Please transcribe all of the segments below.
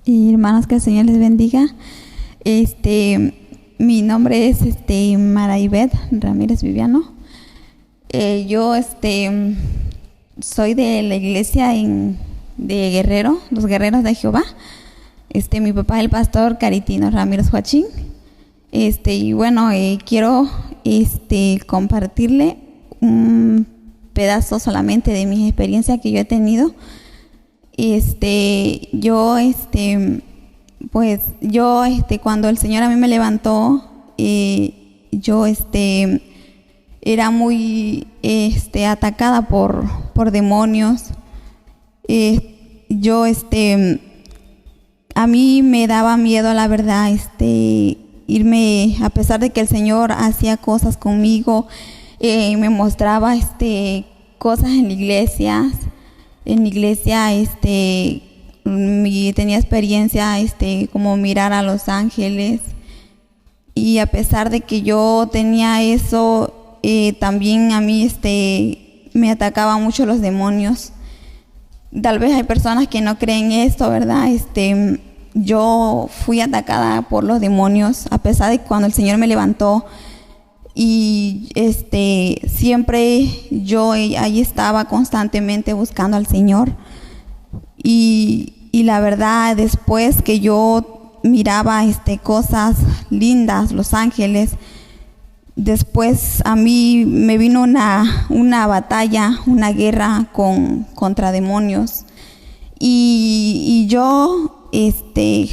Y hermanos, que el Señor les bendiga. Mi nombre es Maraibet Ramírez Viviano. Yo soy de la iglesia de Guerrero, los Guerreros de Jehová. Mi papá es el pastor Caritino Ramírez Joachín. Y bueno, quiero compartirle un pedazo solamente de mis experiencias que yo he tenido. Cuando el Señor a mí me levantó, yo era muy atacada por demonios. A mí me daba miedo, la verdad, irme, a pesar de que el Señor hacía cosas conmigo, me mostraba cosas en la iglesia. En la iglesia tenía experiencia como mirar a los ángeles, y a pesar de que yo tenía eso, también a mí me atacaban mucho los demonios. Tal vez hay personas que no creen esto, ¿verdad? Yo fui atacada por los demonios, a pesar de que cuando el Señor me levantó, y siempre yo ahí estaba constantemente buscando al Señor. Y la verdad, después que yo miraba cosas lindas, los ángeles, después a mí me vino una batalla, una guerra contra demonios. Y yo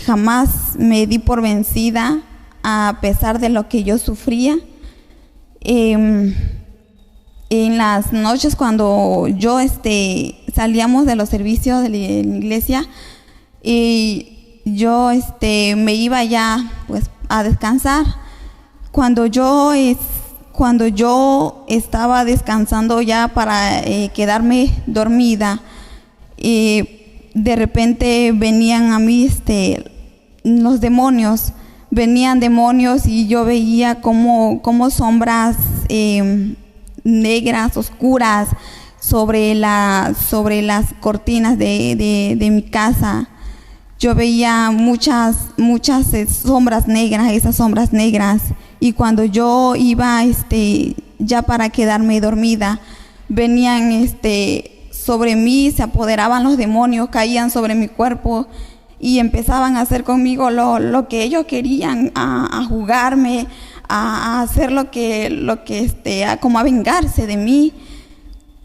jamás me di por vencida, a pesar de lo que yo sufría. En las noches, cuando yo salíamos de los servicios de la iglesia, yo me iba ya pues a descansar. Cuando yo estaba descansando ya para quedarme dormida, de repente venían a mí los demonios. Venían demonios, y yo veía como sombras negras, oscuras, sobre las cortinas de mi casa. Yo veía muchas sombras negras, esas sombras negras. Y cuando yo iba ya para quedarme dormida, venían sobre mí, se apoderaban los demonios, caían sobre mi cuerpo y empezaban a hacer conmigo lo que ellos querían, a jugarme, a hacer como a vengarse de mí.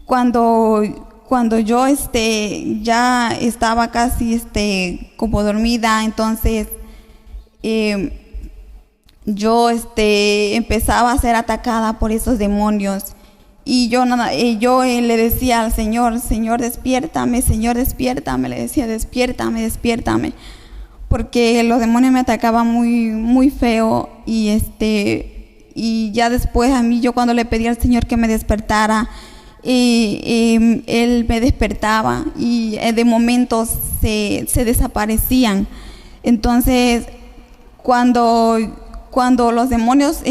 Cuando yo ya estaba casi como dormida, entonces yo empezaba a ser atacada por esos demonios. Y yo le decía al Señor: Señor, despiértame, le decía: despiértame, porque los demonios me atacaban muy, muy feo. Y ya después a mí, yo cuando le pedí al Señor que me despertara, Él me despertaba, y de momentos se desaparecían. Entonces, cuando los demonios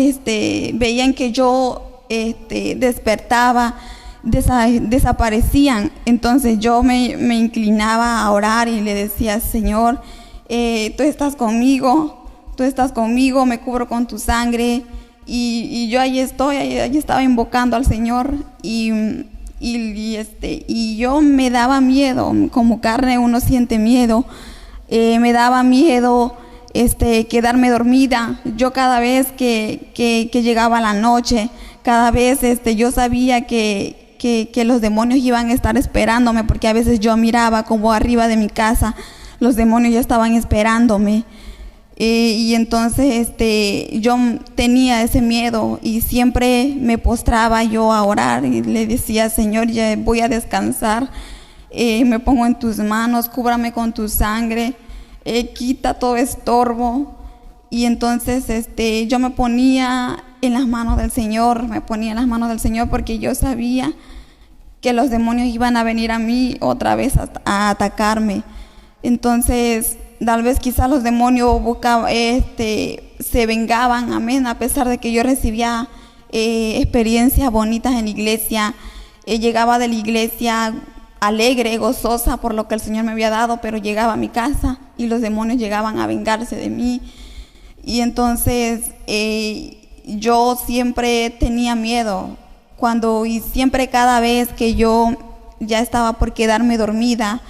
veían que yo despertaba, desaparecían. Entonces yo me inclinaba a orar y le decía: Señor, tú estás conmigo, me cubro con tu sangre. Y yo ahí estaba invocando al Señor, y yo me daba miedo. Como carne uno siente miedo. Me daba miedo quedarme dormida. Yo cada vez que llegaba la noche, cada vez yo sabía que los demonios iban a estar esperándome, porque a veces yo miraba como arriba de mi casa los demonios ya estaban esperándome. Y entonces yo tenía ese miedo, y siempre me postraba yo a orar y le decía: Señor, ya voy a descansar, me pongo en tus manos, cúbrame con tu sangre, quita todo estorbo. Y entonces yo me ponía en las manos del Señor, porque yo sabía que los demonios iban a venir a mí otra vez a atacarme. Entonces, tal vez quizás los demonios se vengaban, amén, a pesar de que yo recibía experiencias bonitas en la iglesia. Llegaba de la iglesia alegre, gozosa por lo que el Señor me había dado, pero llegaba a mi casa y los demonios llegaban a vengarse de mí. Y entonces yo siempre tenía miedo y siempre cada vez que yo ya estaba por quedarme dormida,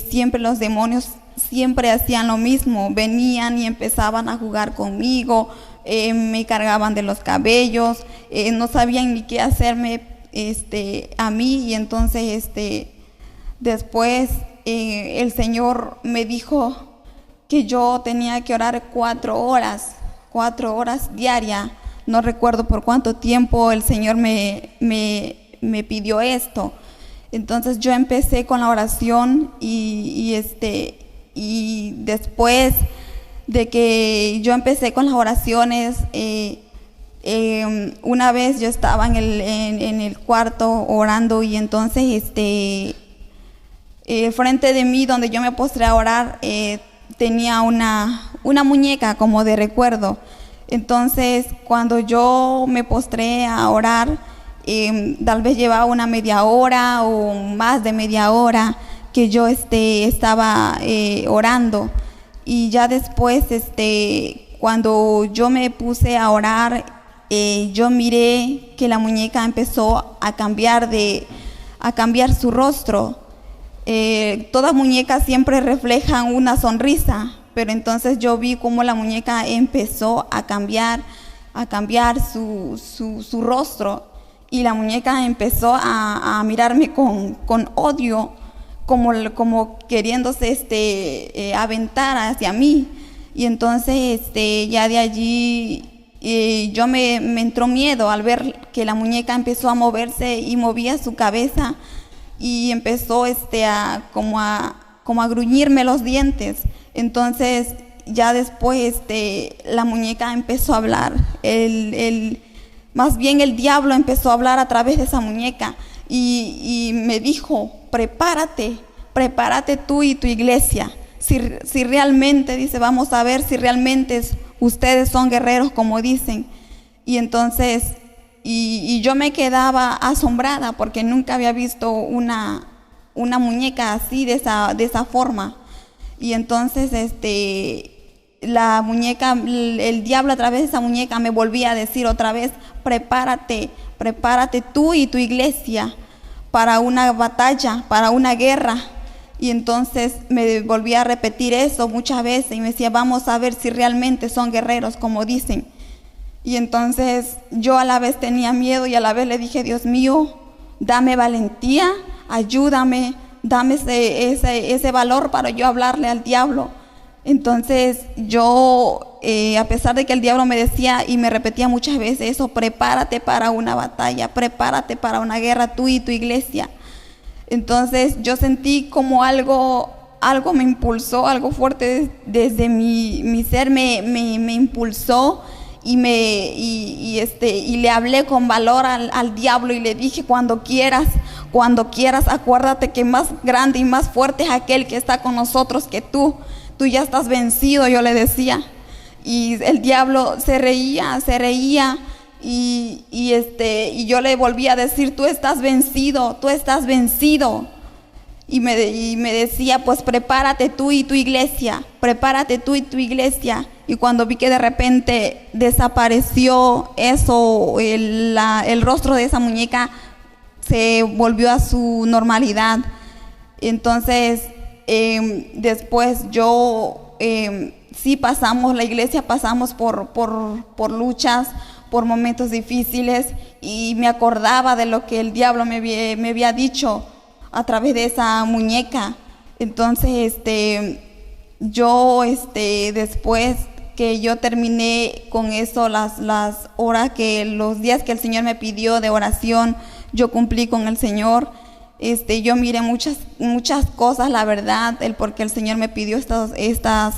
siempre los demonios siempre hacían lo mismo, venían y empezaban a jugar conmigo, me cargaban de los cabellos, no sabían ni qué hacerme a mí. Y entonces después el Señor me dijo que yo tenía que orar 4 horas diarias. No recuerdo por cuánto tiempo el Señor me pidió esto. Entonces yo empecé con la oración y después de que yo empecé con las oraciones, una vez yo estaba en el cuarto orando, y entonces frente de mí, donde yo me postré a orar, tenía una muñeca como de recuerdo. Entonces cuando yo me postré a orar, tal vez llevaba una media hora o más de media hora que yo estaba orando. Y ya después, cuando yo me puse a orar, yo miré que la muñeca empezó a cambiar su rostro. Todas muñecas siempre reflejan una sonrisa, pero entonces yo vi cómo la muñeca empezó a cambiar su rostro, y la muñeca empezó a mirarme con odio, como queriéndose aventar hacia mí. Y entonces ya de allí yo me entró miedo al ver que la muñeca empezó a moverse y movía su cabeza, y empezó como a gruñirme los dientes. Entonces ya después la muñeca empezó a hablar, más bien el diablo empezó a hablar a través de esa muñeca, y me dijo: prepárate tú y tu iglesia. Si realmente, dice, vamos a ver si realmente ustedes son guerreros como dicen. Y entonces, y yo me quedaba asombrada porque nunca había visto una muñeca así, de esa forma. Y entonces la muñeca, el diablo a través de esa muñeca me volvía a decir otra vez: prepárate tú y tu iglesia para una batalla, para una guerra. Y entonces me volví a repetir eso muchas veces, y me decía: vamos a ver si realmente son guerreros como dicen. Y entonces yo a la vez tenía miedo, y a la vez le dije: Dios mío, dame valentía, ayúdame, dame ese valor para yo hablarle al diablo. Entonces yo, a pesar de que el diablo me decía y me repetía muchas veces eso: prepárate para una batalla, prepárate para una guerra, tú y tu iglesia. Entonces yo sentí como algo me impulsó, algo fuerte desde mi ser me impulsó, y le hablé con valor al diablo, y le dije: cuando quieras, acuérdate que más grande y más fuerte es aquel que está con nosotros que tú ya estás vencido, yo le decía. Y el diablo se reía, y yo le volví a decir: tú estás vencido. Y me decía: pues prepárate tú y tu iglesia. Y cuando vi que de repente desapareció eso, el rostro de esa muñeca se volvió a su normalidad. Entonces después yo sí la iglesia pasamos por luchas, por momentos difíciles, y me acordaba de lo que el diablo me había dicho a través de esa muñeca. Entonces yo después que yo terminé con eso, las horas los días que el Señor me pidió de oración, yo cumplí con el Señor. Yo miré muchas cosas, la verdad, porque el Señor me pidió estas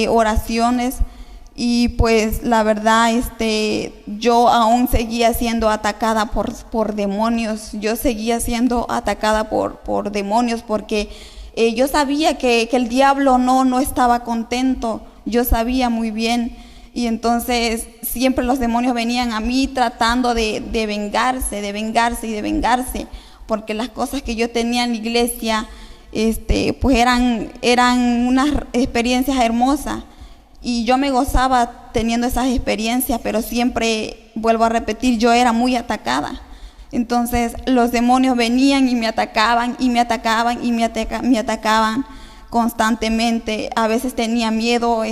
oraciones. Y pues la verdad, yo aún seguía siendo atacada por demonios. Yo seguía siendo atacada por demonios, porque yo sabía que el diablo no estaba contento. Yo sabía muy bien. Y entonces siempre los demonios venían a mí tratando de vengarse, porque las cosas que yo tenía en la iglesia pues eran unas experiencias hermosas. Y yo me gozaba teniendo esas experiencias, pero siempre, vuelvo a repetir, yo era muy atacada. Entonces los demonios venían y me atacaban, y me atacaban, y me atacaban constantemente. A veces tenía miedo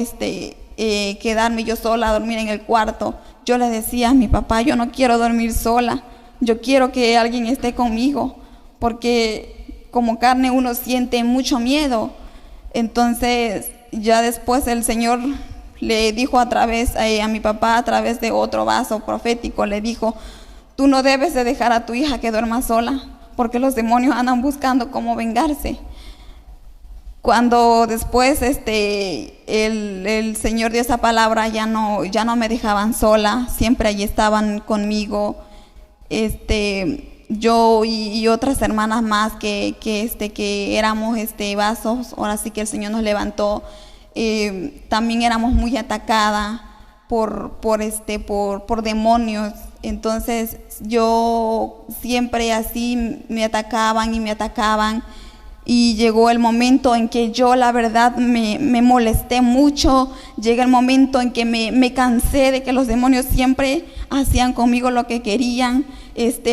quedarme yo sola a dormir en el cuarto. Yo le decía a mi papá, yo no quiero dormir sola, yo quiero que alguien esté conmigo, porque como carne uno siente mucho miedo. Entonces ya después el Señor le dijo a mi papá, a través de otro vaso profético, le dijo: tú no debes de dejar a tu hija que duerma sola, porque los demonios andan buscando cómo vengarse. Cuando después el Señor dio esa palabra, ya no me dejaban sola, siempre allí estaban conmigo. Yo y otras hermanas más que éramos vasos, ahora sí que el Señor nos levantó. También éramos muy atacadas por demonios. Entonces yo siempre así me atacaban y me atacaban. Y llegó el momento en que yo, la verdad, me molesté mucho. Llega el momento en que me cansé de que los demonios siempre hacían conmigo lo que querían,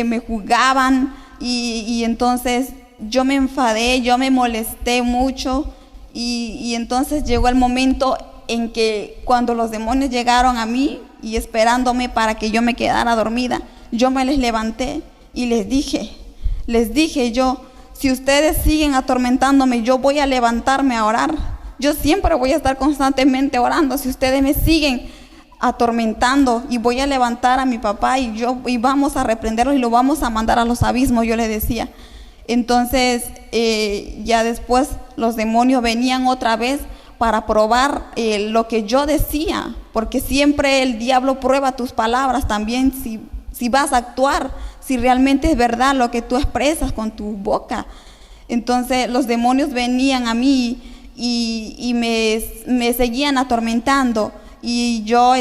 me juzgaban, y entonces yo me enfadé, yo me molesté mucho, y entonces llegó el momento en que cuando los demonios llegaron a mí y esperándome para que yo me quedara dormida, yo me les levanté y les dije yo: si ustedes siguen atormentándome, yo voy a levantarme a orar. Yo siempre voy a estar constantemente orando. Si ustedes me siguen atormentando, y voy a levantar a mi papá y vamos a reprenderlo y lo vamos a mandar a los abismos, yo le decía. Entonces ya después los demonios venían otra vez para probar lo que yo decía, porque siempre el diablo prueba tus palabras también, si vas a actuar, si realmente es verdad lo que tú expresas con tu boca. Entonces los demonios venían a mí y me seguían atormentando, y yo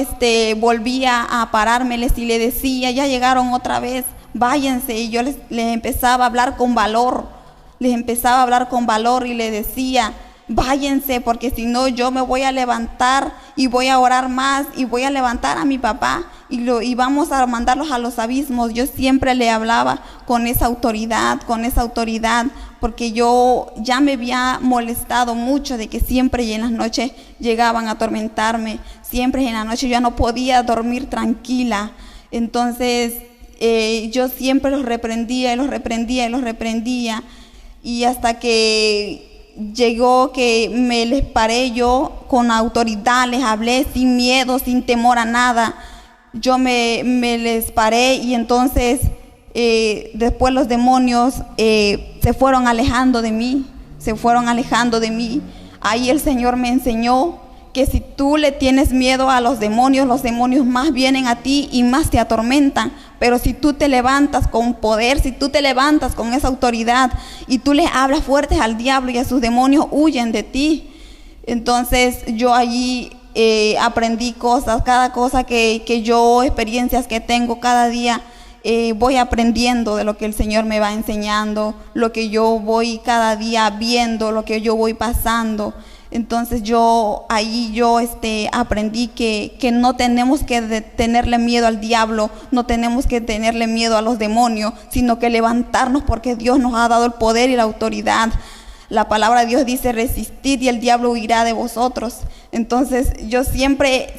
volvía a parármeles y le decía: ya llegaron otra vez, váyanse. Y yo les empezaba a hablar con valor, y le decía: váyanse, porque si no yo me voy a levantar y voy a orar más, y voy a levantar a mi papá y vamos a mandarlos a los abismos. Yo siempre le hablaba con esa autoridad, porque yo ya me había molestado mucho de que siempre y en las noches llegaban a atormentarme, siempre en la noche yo no podía dormir tranquila. Entonces yo siempre los reprendía, y hasta que llegó que me les paré yo con autoridad, les hablé sin miedo, sin temor a nada. Yo me les paré, y entonces después los demonios se fueron alejando de mí. Ahí el Señor me enseñó que si tú le tienes miedo a los demonios más vienen a ti y más te atormentan. Pero si tú te levantas con poder, si tú te levantas con esa autoridad y tú le hablas fuertes al diablo y a sus demonios, huyen de ti. Entonces yo allí aprendí cosas, cada cosa que yo, experiencias que tengo cada día, voy aprendiendo de lo que el Señor me va enseñando, lo que yo voy cada día viendo, lo que yo voy pasando. Entonces yo aprendí que no tenemos que tenerle miedo al diablo, no tenemos que tenerle miedo a los demonios, sino que levantarnos, porque Dios nos ha dado el poder y la autoridad. La palabra de Dios dice: resistid y el diablo huirá de vosotros. Entonces yo siempre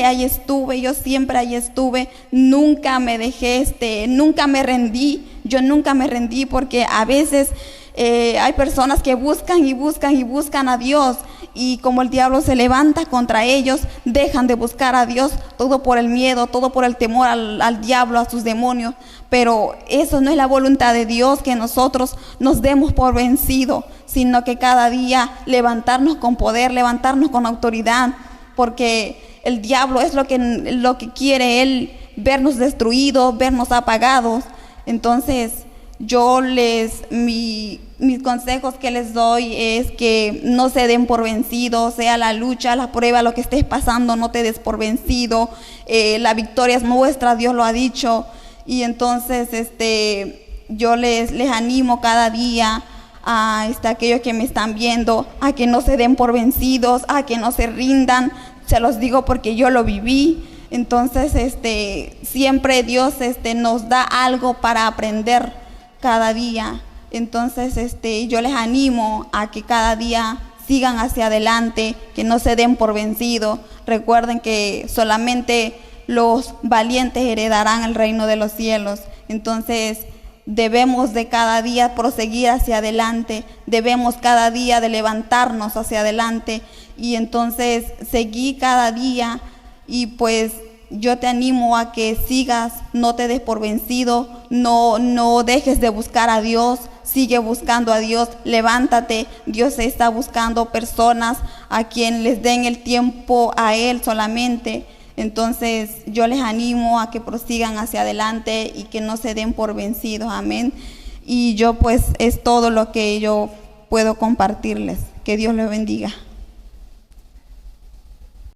ahí estuve, nunca me dejé, nunca me rendí, porque a veces hay personas que buscan a Dios, y como el diablo se levanta contra ellos, dejan de buscar a Dios, todo por el miedo, todo por el temor al diablo, a sus demonios. Pero eso no es la voluntad de Dios, que nosotros nos demos por vencido, sino que cada día levantarnos con poder, levantarnos con autoridad, porque el diablo es lo que quiere él, vernos destruidos, vernos apagados. Entonces mis consejos que les doy es que no se den por vencidos, sea la lucha, la prueba, lo que estés pasando, no te des por vencido. La victoria es nuestra, Dios lo ha dicho. Y entonces yo les animo cada día a aquellos que me están viendo, a que no se den por vencidos, a que no se rindan. Se los digo porque yo lo viví. Entonces, siempre Dios nos da algo para aprender cada día. Entonces, yo les animo a que cada día sigan hacia adelante, que no se den por vencidos. Recuerden que solamente los valientes heredarán el reino de los cielos. Entonces, debemos de cada día proseguir hacia adelante, debemos cada día de levantarnos hacia adelante y entonces seguir cada día. Y pues yo te animo a que sigas, no te des por vencido, no dejes de buscar a Dios, sigue buscando a Dios, levántate. Dios está buscando personas a quien les den el tiempo a Él solamente. Entonces yo les animo a que prosigan hacia adelante y que no se den por vencidos, amén. Y yo pues es todo lo que yo puedo compartirles. Que Dios les bendiga.